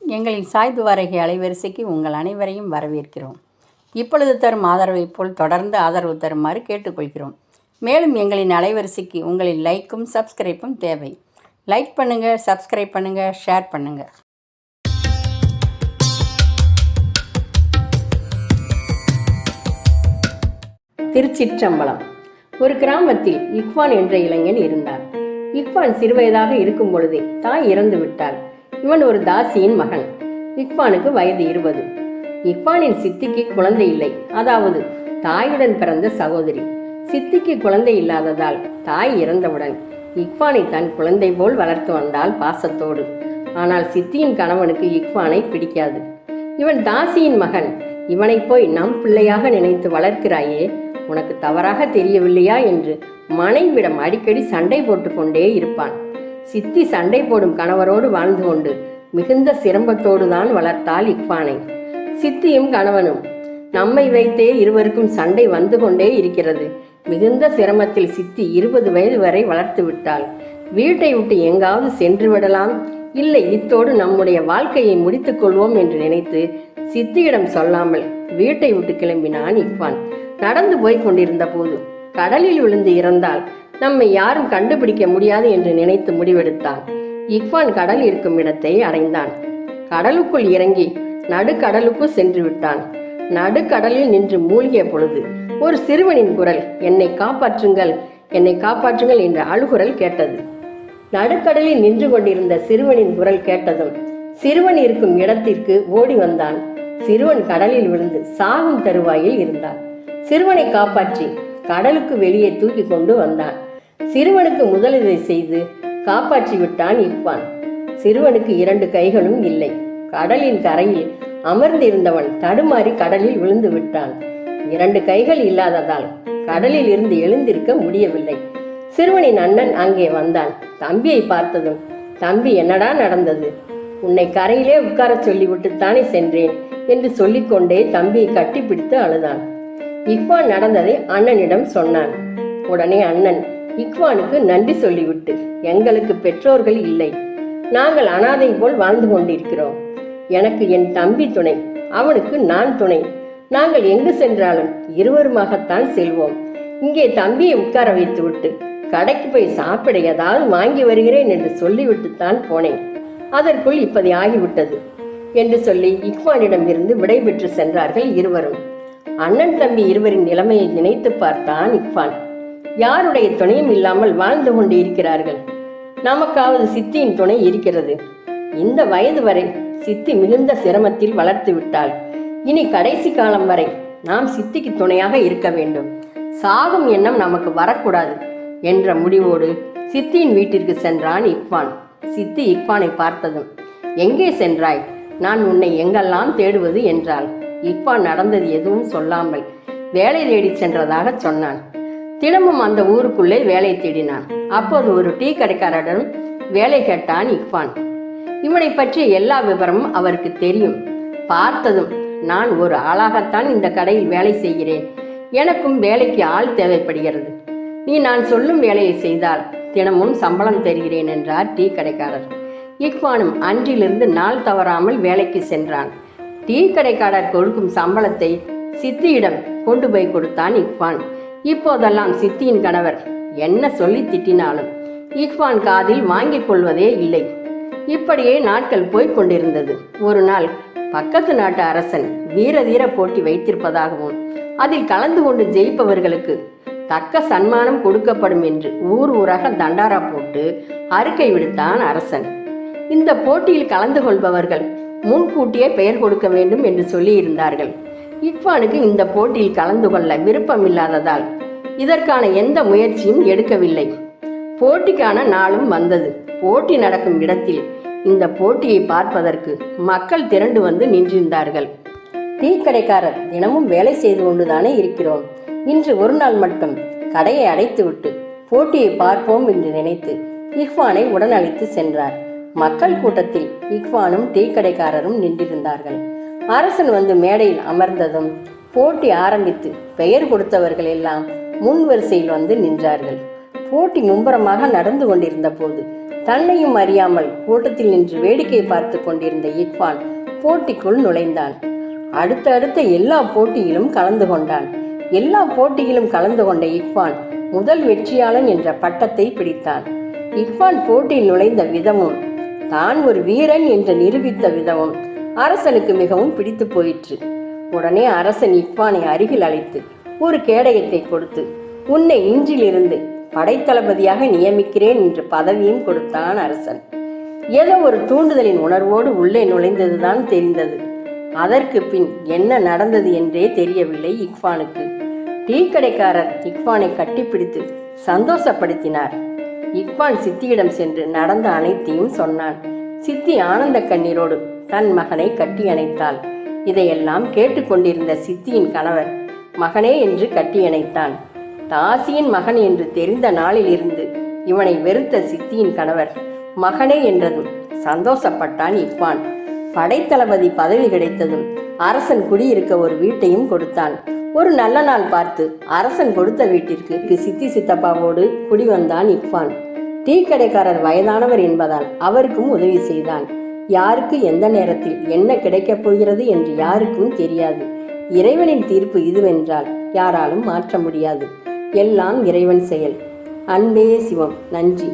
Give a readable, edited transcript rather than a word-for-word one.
எங்களின் சாய்ந்து வாரகை அலைவரிசைக்கு உங்கள் அனைவரையும் வரவேற்கிறோம். இப்பொழுது தரும் ஆதரவைப் போல் தொடர்ந்து ஆதரவு தருமாறு கேட்டுக்கொள்கிறோம். மேலும் எங்களின் அலைவரிசைக்கு உங்களின் லைக்கும் சப்ஸ்கிரைப்பும் தேவை. லைக் பண்ணுங்கள், சப்ஸ்கிரைப் பண்ணுங்கள், ஷேர் பண்ணுங்கள். திருச்சிற்றம்பலம். ஒரு கிராமத்தில் இக்பான் என்ற இளைஞன் இருந்தான். இக்பான் சிறுவயதாக இருக்கும் பொழுதே தாய் இறந்து விட்டாள். இவன் ஒரு தாசியின் மகன். இக்பானுக்கு வயது 20. இக்பானின் சித்திக்கு குழந்தை இல்லை, அதாவது தாயுடன் பிறந்த சகோதரி. சித்திக்கு குழந்தை இல்லாததால் தாய் இறந்தவுடன் இக்பானை தன் குழந்தை போல் வளர்த்து வந்தாள் பாசத்தோடு. ஆனால் சித்தியின் கணவனுக்கு இக்பானை பிடிக்காது. இவன் தாசியின் மகன், இவனை போய் நம் பிள்ளையாக நினைத்து வளர்க்கிறாயே, உனக்கு தவறாக தெரியவில்லையா என்று மனைவிடம் அடிக்கடி சண்டை போட்டு கொண்டே இருப்பான். சித்தி சண்டை போடும் கணவரோடு வாழ்ந்து கொண்டு மிகுந்த சிரமத்தோடு தான் வளர்த்தாள் இக்பானை. சித்தியும் கணவனும் நம்மை வைத்தே இருவருக்கும் சண்டை வந்து கொண்டே இருக்கிறது. மிகுந்த சிரமத்தில் சித்தி 20 வயது வரை வளர்த்து விட்டாள். வீட்டை விட்டு எங்காவது சென்று விடலாம், இல்லை இத்தோடு நம்முடைய வாழ்க்கையை முடித்துக் கொள்வோம் என்று நினைத்து சித்தியிடம் சொல்லாமல் வீட்டை விட்டு கிளம்பினான் இக்பான். நடந்து போய் கொண்டிருந்த போது கடலில் விழுந்து இறந்தால் நம்மை யாரும் கண்டுபிடிக்க முடியாது என்று நினைத்து முடிவெடுத்தான். இக்பான் கடல் இருக்கும் இடத்தை அடைந்தான். கடலுக்குள் இறங்கி நடுக்கடலுக்குள் சென்று விட்டான். நடுக்கடலில் நின்று மூழ்கிய பொழுது ஒரு சிறுவனின் குரல், என்னை காப்பாற்றுங்கள், என்னை காப்பாற்றுங்கள் என்ற அழுகுரல் கேட்டது. நடுக்கடலில் நின்று கொண்டிருந்த சிறுவனின் குரல் கேட்டதும் சிறுவன் இருக்கும் இடத்திற்கு ஓடி வந்தான். சிறுவன் கடலில் விழுந்து சாகும் தருவாயில் இருந்தான். சிறுவனை காப்பாற்றி கடலுக்கு வெளியே தூக்கி கொண்டு வந்தான். சிறுவனுக்கு முதலுதவி செய்து காப்பாற்றி விட்டான் இக்பான். சிறுவனுக்கு 2 கைகளும் இல்லை. கடலின் கரையில் அமர்ந்திருந்தவன் தடுமாறி கடலில் விழுந்து விட்டான். 2 கைகள் இல்லாததால் கடலில் இருந்து எழுந்திருக்க முடியவில்லை. சிறுவனின் அண்ணன் அங்கே வந்தான். தம்பியை பார்த்ததும், தம்பி என்னடா நடந்தது, உன்னை கரையிலே உட்கார சொல்லிவிட்டுத்தானே சென்றேன் என்று சொல்லிக்கொண்டே தம்பியை கட்டிப்பிடித்து அழுதான். இக்பான் நடந்ததை அண்ணனிடம் சொன்னான். உடனே அண்ணன் இக்பானுக்கு நன்றி சொல்லிவிட்டு, எங்களுக்கு பெற்றோர்கள் இல்லை, நாங்கள் அனாதை போல் வாழ்ந்து கொண்டிருக்கிறோம். எனக்கு என் தம்பி துணை, அவனுக்கு நான் துணை. நாங்கள் எங்கு சென்றாலும் இருவருமாகத்தான் செல்வோம். இங்கே தம்பியை உட்கார வைத்து விட்டு கடைக்கு போய் சாப்பிட ஏதாவது வாங்கி வருகிறேன் என்று சொல்லிவிட்டுத்தான் போனேன். அதற்குள் இப்படி ஆகிவிட்டது என்று சொல்லி இக்பானிடம் இருந்து விடைபெற்று சென்றார்கள் இருவரும். அண்ணன் தம்பி இருவரின் நிலைமையை நினைத்து பார்த்தான் இக்பான். யாருடைய துணையும் இல்லாமல் வாழ்ந்து கொண்டு இருக்கிறார்கள். நமக்காவது சித்தியின் துணை இருக்கிறது. இந்த வயது வரை சித்தி மிகுந்த சிரமத்தில் வளர்த்து விட்டாள். இனி கடைசி காலம் வரை நாம் சித்திக்கு துணையாக இருக்க வேண்டும். சாகும் எண்ணம் நமக்கு வரக்கூடாது என்ற முடிவோடு சித்தியின் வீட்டிற்கு சென்றான் இக்பான். சித்தி இக்பானை பார்த்ததும், எங்கே சென்றாய், நான் உன்னை எங்கெல்லாம் தேடுவது என்றாள். இக்பான் நடந்தது எதுவும் சொல்லாமல் வேலை தேடி சென்றதாக சொன்னான். தினமும் அந்த ஊருக்குள்ளே வேலை தேடினான். அப்போது ஒரு டீ கடைக்காரரிடம் வேலை கேட்டான் இக்பான். இவனை பற்றிய எல்லா விவரமும் அவருக்கு தெரியும். பார்த்ததும், நான் ஒரு ஆளாகத்தான் இந்த கடையில் வேலை செய்கிறேன், எனக்கும் வேலைக்கு ஆள் தேவைப்படுகிறது. நீ நான் சொல்லும் வேலையை செய்தால் தினமும் சம்பளம் தருகிறேன் என்றார் டீ கடைக்காரர். இக்பானும் அன்றிலிருந்து நாள் தவறாமல் வேலைக்கு சென்றான். டீ கடைக்காரர் கொடுக்கும் சம்பளத்தை சித்தியிடம் கொண்டு போய் கொடுத்தான் இக்பான். இப்போதெல்லாம் சித்தியின் கணவர் என்ன சொல்லி திட்டினாலும் இக்பான் காதில் வாங்கிக் கொள்வதே இல்லை. இப்படியே நாட்கள் போய்கொண்டிருந்தது. ஒரு நாள் பக்கத்து நாட்டு அரசன் வீர தீர போட்டி வைத்திருப்பதாகவும் அதில் கலந்து கொண்டு ஜெயிப்பவர்களுக்கு தக்க சன்மானம் கொடுக்கப்படும் என்று ஊர் ஊராக தண்டாரா போட்டு அறிக்கை விடுத்தான் அரசன். இந்த போட்டியில் கலந்து கொள்பவர்கள் முன்கூட்டியே பெயர் கொடுக்க வேண்டும் என்று சொல்லி இருந்தார்கள். இக்பானுக்கு இந்த போட்டியில் கலந்து கொள்ள விருப்பம் இல்லாததால் இதற்கான எந்த முயற்சியும் எடுக்கவில்லை. போட்டிக்கான நாளும் வந்தது. போட்டி நடக்கும் இடத்தில் இந்த போட்டியை பார்ப்பதற்கு மக்கள் திரண்டு வந்து நின்றிருந்தார்கள். டீ கடைக்காரர், தினமும் வேலை செய்து கொண்டுதானே இருக்கிறோம், இன்று ஒரு நாள் மட்டும் கடையை அடைத்துவிட்டு போட்டியை பார்ப்போம் என்று நினைத்து இக்பானை உடன் அழைத்து சென்றார். மக்கள் கூட்டத்தில் இக்பானும் டீ கடைக்காரரும் நின்றிருந்தார்கள். அரசன் வந்து மேடையில் அமர்ந்ததும் போட்டி ஆரம்பித்து பெயர் கொடுத்தவர்கள் எல்லாம் முன் வரிசையில் வந்து நின்றார்கள். போட்டி மும்பரமாக நடந்து கொண்டிருந்த போது தன்னையும் அறியாமல் கூட்டத்தில் நின்று வேடிக்கை பார்த்து கொண்டிருந்த இக்பான் போட்டிக்குள் நுழைந்தான். அடுத்த எல்லா போட்டியிலும் கலந்து கொண்டான். எல்லா போட்டியிலும் கலந்து கொண்ட இக்பான் முதல் வெற்றியாளன் என்ற பட்டத்தை பிடித்தான். இக்பான் போட்டியில் நுழைந்த விதமும் தான் ஒரு வீரன் என்று நிரூபித்த விதமும் அரசனுக்கு மிகவும் பிடித்து போயிற்று. உடனே அரசன் இக்பானை அருகில் அழைத்து ஒரு கேடயத்தை கொடுத்து, உன்னை இன்றிலிருந்து படைத்தளபதியாக நியமிக்கிறேன் என்று பதவியும் கொடுத்தான் அரசன். ஏதோ ஒரு தூண்டுதலின் உணர்வோடு உள்ளே நுழைந்ததுதான் தெரிந்தது. அதற்கு பின் என்ன நடந்தது என்றே தெரியவில்லை இக்பானுக்கு. டீ கடைக்காரர் இக்பானை கட்டிப்பிடித்து சந்தோஷப்படுத்தினார். இக்பான் சித்தியிடம் சென்று நடந்த அனைத்தையும் சொன்னான். சித்தி ஆனந்த கண்ணீரோடு தன் மகனை கட்டி அணைத்தாள். இதையெல்லாம் கேட்டுக்கொண்டிருந்த சித்தியின் கணவர் மகனே என்று கட்டியணைத்தான். தாசியின் மகன் என்று தெரிந்த நாளில் இருந்து இவனை வெறுத்த சித்தியின் கணவர் மகனே என்றதும் சந்தோஷப்பட்டான் இக்பான். படைத்தளபதி பதவி கிடைத்ததும் அரசன் குடியிருக்க ஒரு வீட்டையும் கொடுத்தான். ஒரு நல்ல நாள் பார்த்து அரசன் கொடுத்த வீட்டிற்கு சித்தி சித்தப்பாவோடு குடி வந்தான் இக்பான். டீ கடைக்காரர் வயதானவர் என்பதால் அவருக்கும் உதவி செய்தான். யாருக்கு எந்த நேரத்தில் என்ன கிடைக்கப் போகிறது என்று யாருக்கும் தெரியாது. இறைவனின் தீர்ப்பு இதுவென்றால் யாராலும் மாற்ற முடியாது. எல்லாம் இறைவன் செயல். அன்பே சிவம். நன்றி.